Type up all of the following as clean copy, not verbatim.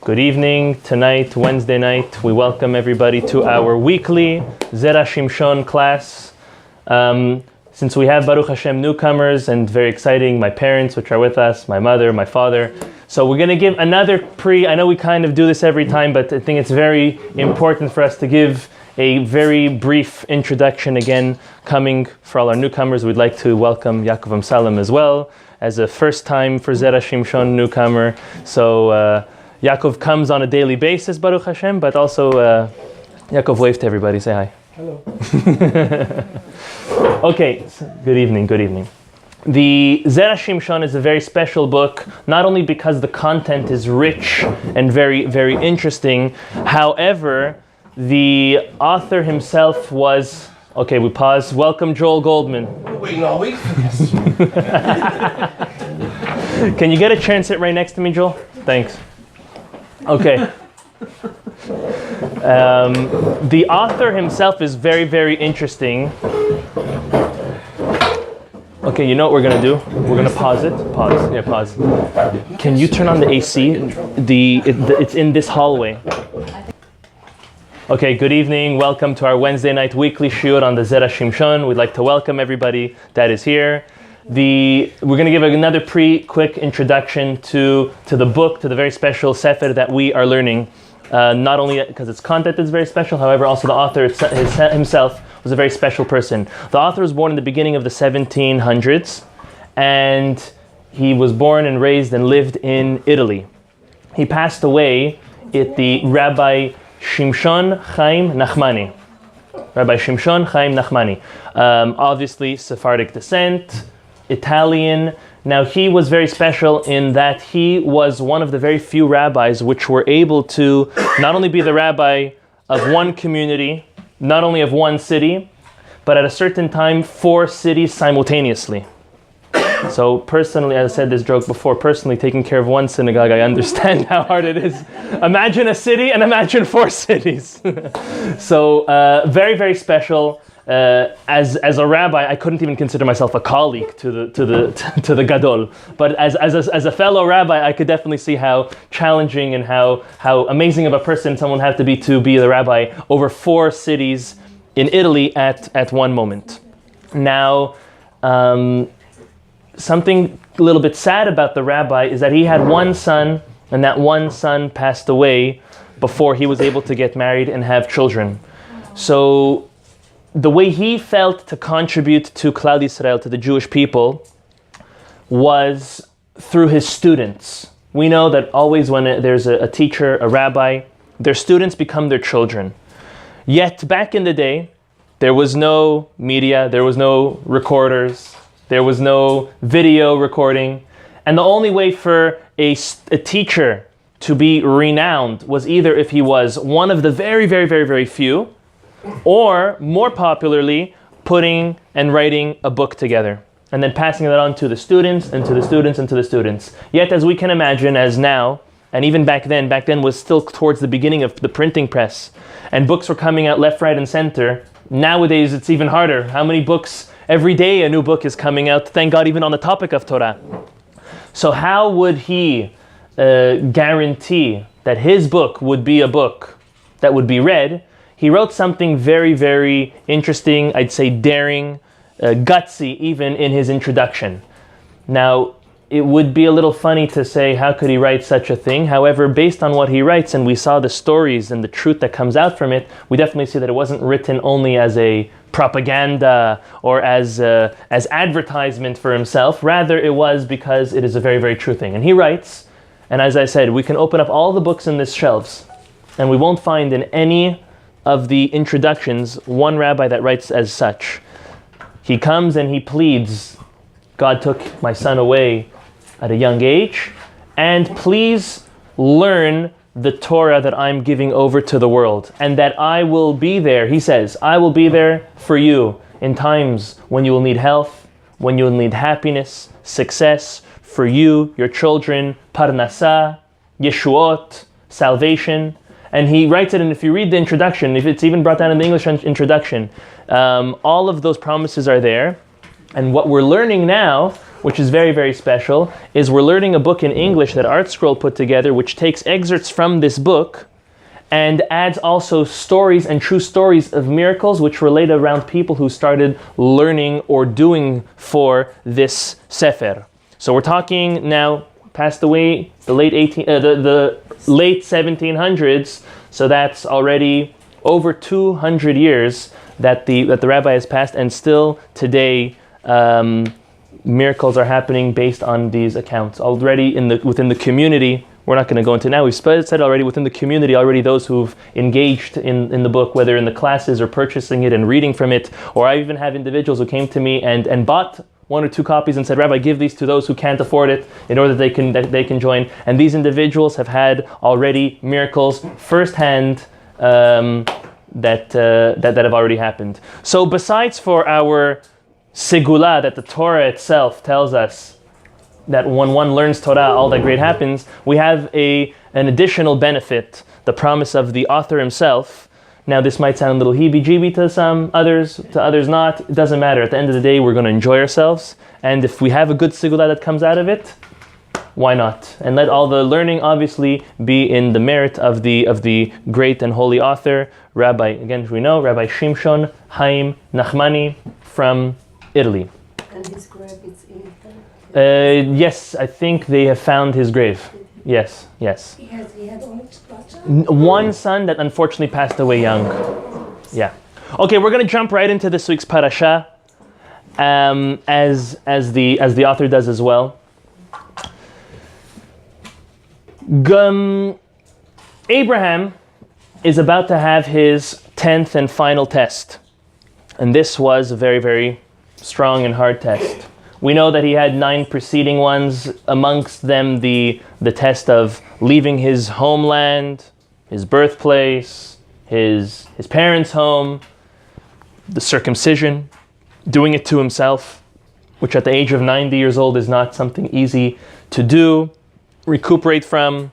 Good evening. Tonight, Wednesday night, we welcome everybody to our weekly Zera Shimshon class. Since we have Baruch Hashem newcomers and very exciting, my parents, which are with us, my mother, my father. So we're going to give another I know we kind of do this every time, but I think it's very important for us to give a very brief introduction again, coming for all our newcomers. We'd like to welcome Yaakov Amsalem as well, as a first time for Zera Shimshon newcomer. So Yaakov comes on a daily basis, Baruch Hashem, but also Yaakov, wave to everybody, say hi. Hello. Okay, good evening. The Zera Shimshon is a very special book, not only because the content is rich and very, very interesting. However, the author himself was, okay, we pause. Welcome, Joel Goldman. Wait all week for this. Can you get a chair and sit right next to me, Joel? Thanks. Okay. The author himself is very, very interesting. Okay, you know what we're going to do? We're going to pause it. Pause. Yeah, pause. Can you turn on the AC? It's in this hallway. Okay, good evening. Welcome to our Wednesday night weekly shiur on the Zera Shimshon. We'd like to welcome everybody that is here. We're going to give another quick introduction to the book, to the very special sefer that we are learning. Not only because its content is very special, however, also the author himself was a very special person. The author was born in the beginning of the 1700s, and he was born and raised and lived in Italy. He passed away at the Rabbi Shimshon Chaim Nachmani. Rabbi Shimshon Chaim Nachmani. Obviously, Sephardic descent, Italian. Now, he was very special in that he was one of the very few rabbis which were able to not only be the rabbi of one community, not only of one city, but at a certain time, 4 cities simultaneously. So personally, as I said this joke before, personally taking care of one synagogue, I understand how hard it is. Imagine a city and imagine 4 cities. So very, very special. As a rabbi, I couldn't even consider myself a colleague to the gadol. But as a fellow rabbi, I could definitely see how challenging and how amazing of a person someone had to be the rabbi over 4 cities in Italy at one moment. Now, something a little bit sad about the rabbi is that he had one son, and that one son passed away before he was able to get married and have children. So the way he felt to contribute to Klal Yisrael, to the Jewish people, was through his students. We know that always when there's a teacher, a rabbi, their students become their children. Yet back in the day, there was no media, there was no recorders, there was no video recording, and the only way for a teacher to be renowned was either if he was one of the very, very, very, very few, or more popularly, putting and writing a book together and then passing that on to the students and to the students and to the students. Yet, as we can imagine, as now, and even back then was still towards the beginning of the printing press, and books were coming out left, right, and center. Nowadays, it's even harder. How many books? Every day a new book is coming out, thank God, even on the topic of Torah. So how would he guarantee that his book would be a book that would be read? He wrote something very, very interesting, I'd say daring, gutsy, even in his introduction. Now, it would be a little funny to say, how could he write such a thing? However, based on what he writes, and we saw the stories and the truth that comes out from it, we definitely see that it wasn't written only as a propaganda or as advertisement for himself. Rather, it was because it is a very, very true thing. And he writes, and as I said, we can open up all the books in this shelves, and we won't find in any of the introductions one rabbi that writes as such. He comes and he pleads, God took my son away at a young age, and please learn the Torah that I'm giving over to the world, and that I will be there. He says, I will be there for you in times when you will need health, when you will need happiness, success, for you, your children, parnasa, yeshuot, salvation. And he writes it, and if you read the introduction, if it's even brought down in the English introduction, all of those promises are there. And what we're learning now which is very, very special, is we're learning a book in English that Art Scroll put together, which takes excerpts from this book and adds also stories and true stories of miracles which relate around people who started learning or doing for this Sefer. So we're talking now, passed away the late 1700s, so that's already over 200 years that the rabbi has passed, and still today miracles are happening based on these accounts. Already within the community, we're not going to go into now, we've said already within the community, already those who've engaged in the book, whether in the classes or purchasing it and reading from it, or I even have individuals who came to me and bought 1 or 2 copies and said, Rabbi, give these to those who can't afford it in order that they can join. And these individuals have had already miracles firsthand that have already happened. So besides for our segula that the Torah itself tells us that when one learns Torah, all that great happens, we have an additional benefit, the promise of the author himself. Now this might sound a little heebie-jeebie to some others, to others not. It doesn't matter. At the end of the day, we're going to enjoy ourselves. And if we have a good segula that comes out of it, why not? And let all the learning obviously be in the merit of the great and holy author, Rabbi, again, we know, Rabbi Shimshon Haim Nachmani from Italy. And his grave is in Italy? Yes, I think they have found his grave. Yes. He had only 2 children? One son that unfortunately passed away young. Yeah. Okay, we're going to jump right into this week's parasha, as the author does as well. Abraham is about to have his 10th and final test. And this was a very, very strong and hard test. We know that he had 9 preceding ones, amongst them the test of leaving his homeland, his birthplace, his parents' home, the circumcision, doing it to himself, which at the age of 90 years old is not something easy to do, recuperate from,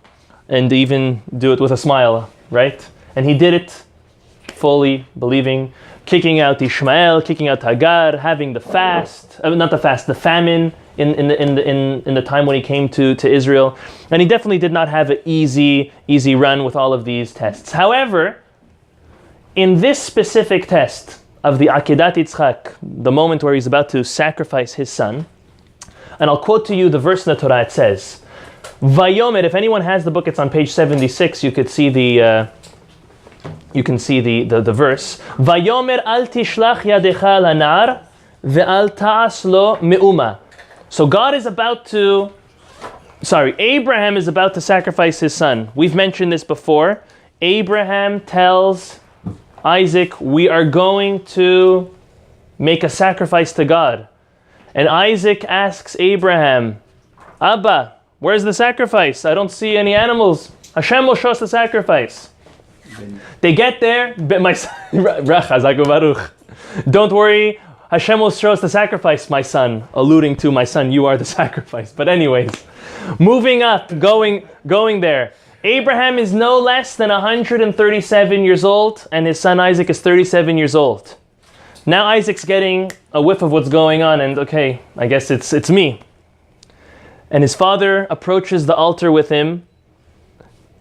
and even do it with a smile, right? And he did it fully believing, kicking out Ishmael, kicking out Hagar, having the famine in the time when he came to Israel. And he definitely did not have an easy run with all of these tests. However, in this specific test of the Akedat Yitzchak, the moment where he's about to sacrifice his son, and I'll quote to you the verse in the Torah. It says, Vayomer, if anyone has the book, it's on page 76, you could see the verse. Vayomer al tishlach yadecha lanar ve'al ta'as lo me'uma. So Abraham is about to sacrifice his son. We've mentioned this before. Abraham tells Isaac, we are going to make a sacrifice to God. And Isaac asks Abraham, Abba, where's the sacrifice? I don't see any animals. Hashem will show us the sacrifice. They get there, don't worry, Hashem will show us the sacrifice, my son, alluding to my son, you are the sacrifice. But anyways, moving up, going there. Abraham is no less than 137 years old, and his son Isaac is 37 years old. Now Isaac's getting a whiff of what's going on, and okay, I guess it's me. And his father approaches the altar with him,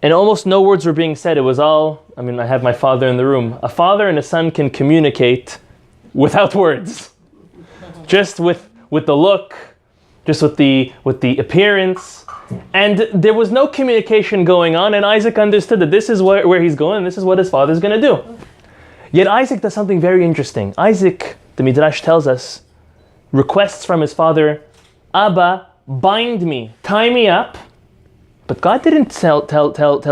and almost no words were being said. It was all, I have my father in the room. A father and a son can communicate without words. Just with the look, just with the appearance. And there was no communication going on, and Isaac understood that this is where he's going, and this is what his father's going to do. Yet Isaac does something very interesting. Isaac, the Midrash tells us, requests from his father, Abba, bind me, tie me up. But God didn't tell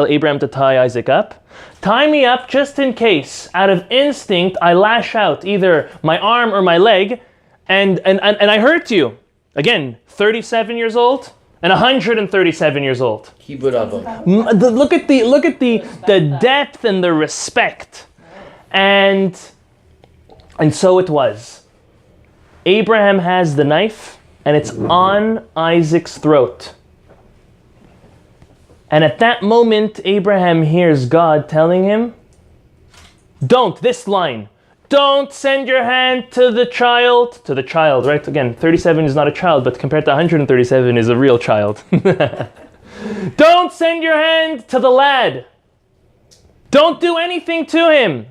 Abraham to tie Isaac up. Tie me up just in case, out of instinct, I lash out either my arm or my leg, and I hurt you. Again, 37 years old and 137 years old. Kibud Abba. Look at the depth and the respect. And so it was. Abraham has the knife, and it's on Isaac's throat. And at that moment, Abraham hears God telling him, don't Don't send your hand to the child, right? Again, 37 is not a child, but compared to 137 is a real child. Don't send your hand to the lad. Don't do anything to him.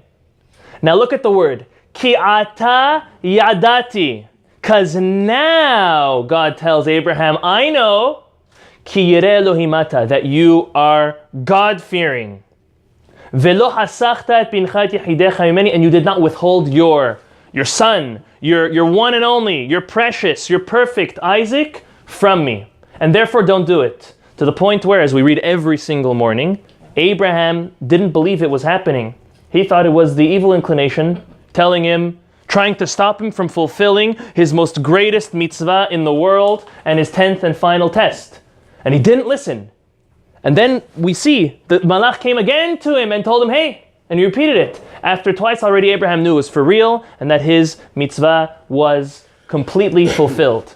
Now look at the word. Ki ata yadati. Because now God tells Abraham, I know ki yireh Elohimata, that you are God-fearing. Velo hasachta et bincha et yechidecha mimeni, and you did not withhold your son, your one and only, your precious, your perfect Isaac from me. And therefore don't do it. To the point where, as we read every single morning, Abraham didn't believe it was happening. He thought it was the evil inclination telling him, trying to stop him from fulfilling his most greatest mitzvah in the world and his 10th and final test. And he didn't listen. And then we see that Malach came again to him and told him, hey, and he repeated it. After twice already, Abraham knew it was for real and that his mitzvah was completely fulfilled.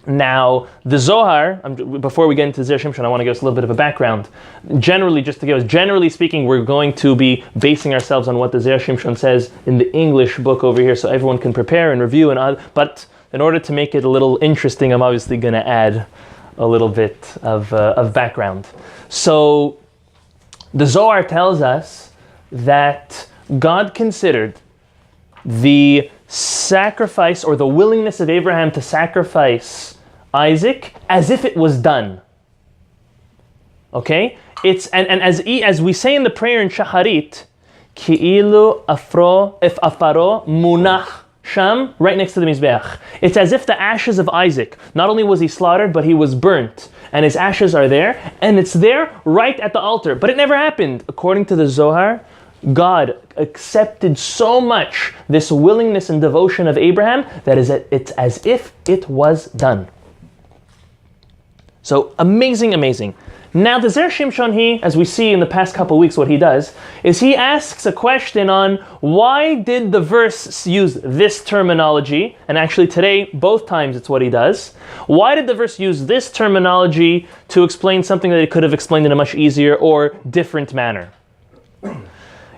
Now, the Zohar, before we get into Zera Shimshon, I want to give us a little bit of a background. Generally speaking, we're going to be basing ourselves on what the Zera Shimshon says in the English book over here, so everyone can prepare and review. But in order to make it a little interesting, I'm obviously going to add a little bit of background. So, the Zohar tells us that God considered the sacrifice or the willingness of Abraham to sacrifice Isaac as if it was done. Okay? It's and as we say in the prayer in Shacharit, Ki'ilu afaro munach sham, right next to the Mizbeach. It's as if the ashes of Isaac, not only was he slaughtered, but he was burnt. And his ashes are there, and it's there right at the altar. But it never happened. According to the Zohar, God accepted so much this willingness and devotion of Abraham that it's as if it was done. So amazing. Now the Zera Shimshon, as we see in the past couple weeks, what he does is he asks a question on why did the verse use this terminology, and actually today, both times it's what he does. Why did the verse use this terminology to explain something that it could have explained in a much easier or different manner?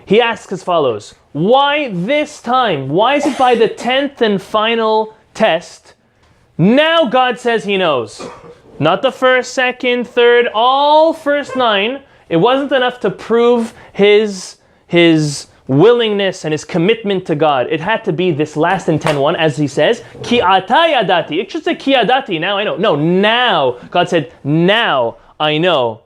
He asks as follows, why this time? Why is it by the 10th and final test? Now God says he knows. Not the first, second, third, all first 9. It wasn't enough to prove his willingness and his commitment to God. It had to be this last and 10-1, as he says, Ki ata yadati. It should say Ki yadati, now I know. No, now. God said, now I know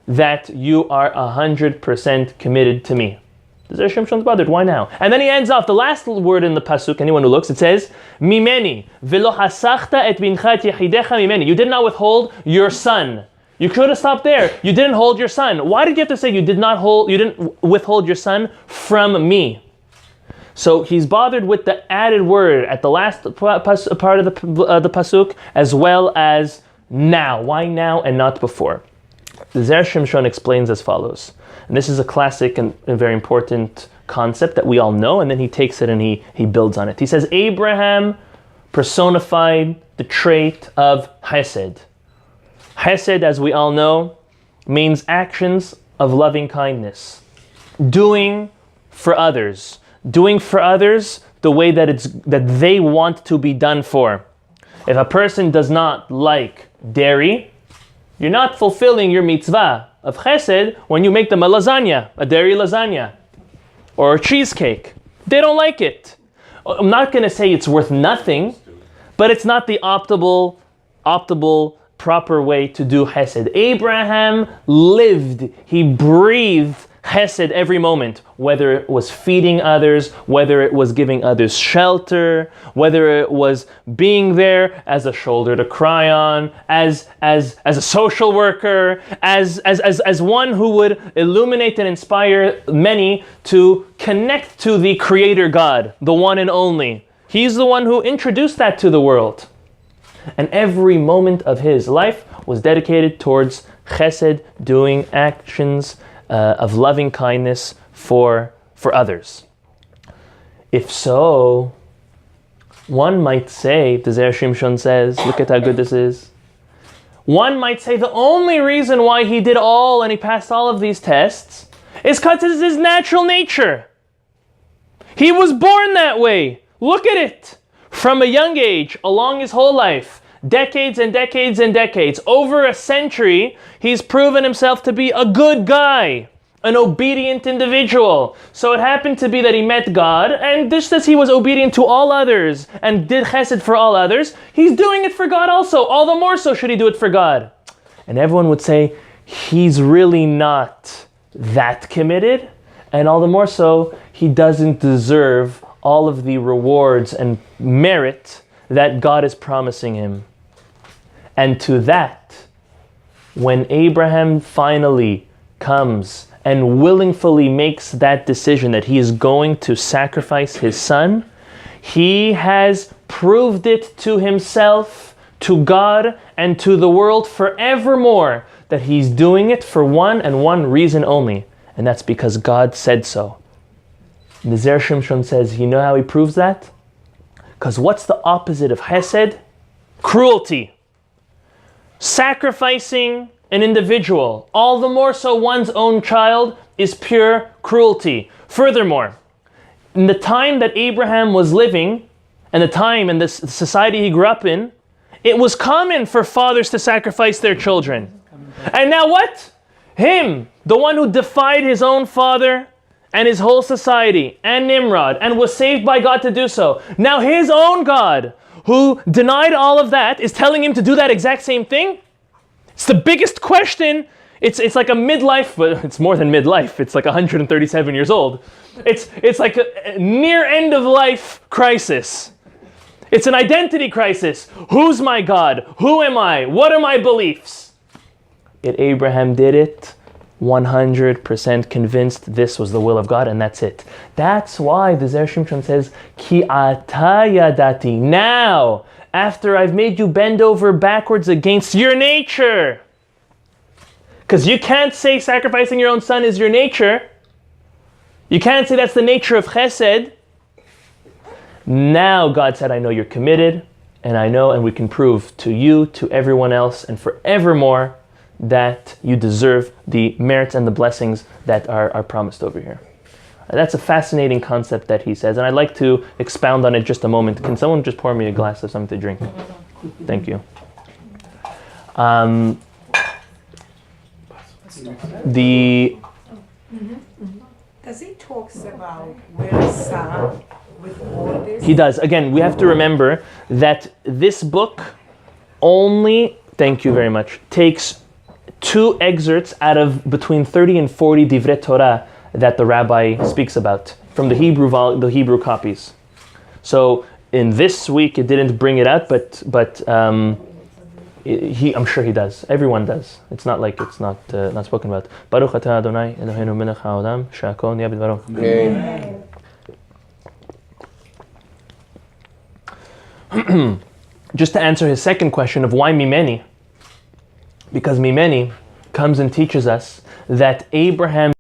that you are 100% committed to me. Zera Shimshon's bothered. Why now? And then he ends off the last word in the pasuk. Anyone who looks, it says, "Mimeni velo hasachta et bincha et yechidecha mimeni." You did not withhold your son. You could have stopped there. You didn't hold your son. Why did you have to say you didn't withhold your son from me? So he's bothered with the added word at the last part of the pasuk, as well as now. Why now and not before? The Zera Shimshon explains as follows. And this is a classic and very important concept that we all know, and then he takes it and he builds on it. He says, Abraham personified the trait of Hesed. Hesed, as we all know, means actions of loving kindness. Doing for others. Doing for others the way that they want to be done for. If a person does not like dairy, you're not fulfilling your mitzvah of chesed when you make them a lasagna, a dairy lasagna, or a cheesecake. They don't like it. I'm not going to say it's worth nothing, but it's not the optimal, proper way to do chesed. Abraham lived, he breathed chesed every moment, whether it was feeding others, whether it was giving others shelter, whether it was being there as a shoulder to cry on, as a social worker, as one who would illuminate and inspire many to connect to the Creator God, the one and only. He's the one who introduced that to the world. And every moment of his life was dedicated towards chesed, doing actions of loving kindness for others. If so, one might say, the Zera Shimshon says, look at how good this is. One might say the only reason why he did and he passed all of these tests is because it's his natural nature. He was born that way. Look at it. From a young age, along his whole life, decades and decades and decades, over a century, he's proven himself to be a good guy, an obedient individual. So it happened to be that he met God, and just as he was obedient to all others and did chesed for all others, he's doing it for God also. All the more so should he do it for God. And everyone would say, he's really not that committed, and all the more so, he doesn't deserve all of the rewards and merit that God is promising him. And to that, when Abraham finally comes and willingly makes that decision that he is going to sacrifice his son, he has proved it to himself, to God, and to the world forevermore that he's doing it for one and one reason only, and that's because God said so. And the Zera Shimshon says, you know how he proves that? Because what's the opposite of chesed? Cruelty. Sacrificing an individual, all the more so one's own child, is pure cruelty. Furthermore, in the time that Abraham was living, and the time and the society he grew up in, it was common for fathers to sacrifice their children. And now what? Him, the one who defied his own father and his whole society, and Nimrod, and was saved by God to do so. Now his own God, who denied all of that, is telling him to do that exact same thing? It's the biggest question. It's like a midlife, but it's more than midlife. It's like 137 years old. It's like a near end of life crisis. It's an identity crisis. Who's my God? Who am I? What are my beliefs? Yet Abraham did it, 100% convinced this was the will of God, and that's it. That's why the Zera Shimshon says, Ki ata yadati. Now, after I've made you bend over backwards against your nature. Because you can't say sacrificing your own son is your nature. You can't say that's the nature of chesed. Now God said, I know you're committed, and I know, and we can prove to you, to everyone else, and forevermore, that you deserve the merits and the blessings that are promised over here. That's a fascinating concept that he says, and I'd like to expound on it just a moment. Can someone just pour me a glass of something to drink? Thank you. Does he talks about where Sam with all this? He does. Again, we have to remember that this book only, thank you very much, takes 2 excerpts out of between 30 and 40 divrei Torah that the rabbi speaks about from the Hebrew copies. So in this week it didn't bring it out, but I'm sure he does. Everyone does. It's not like it's not spoken about. Baruch atah Adonai Eloheinu melech haolam she'akol nהיה b'dvaro. Just to answer his second question of why Mimeni, because Mimeni comes and teaches us that Abraham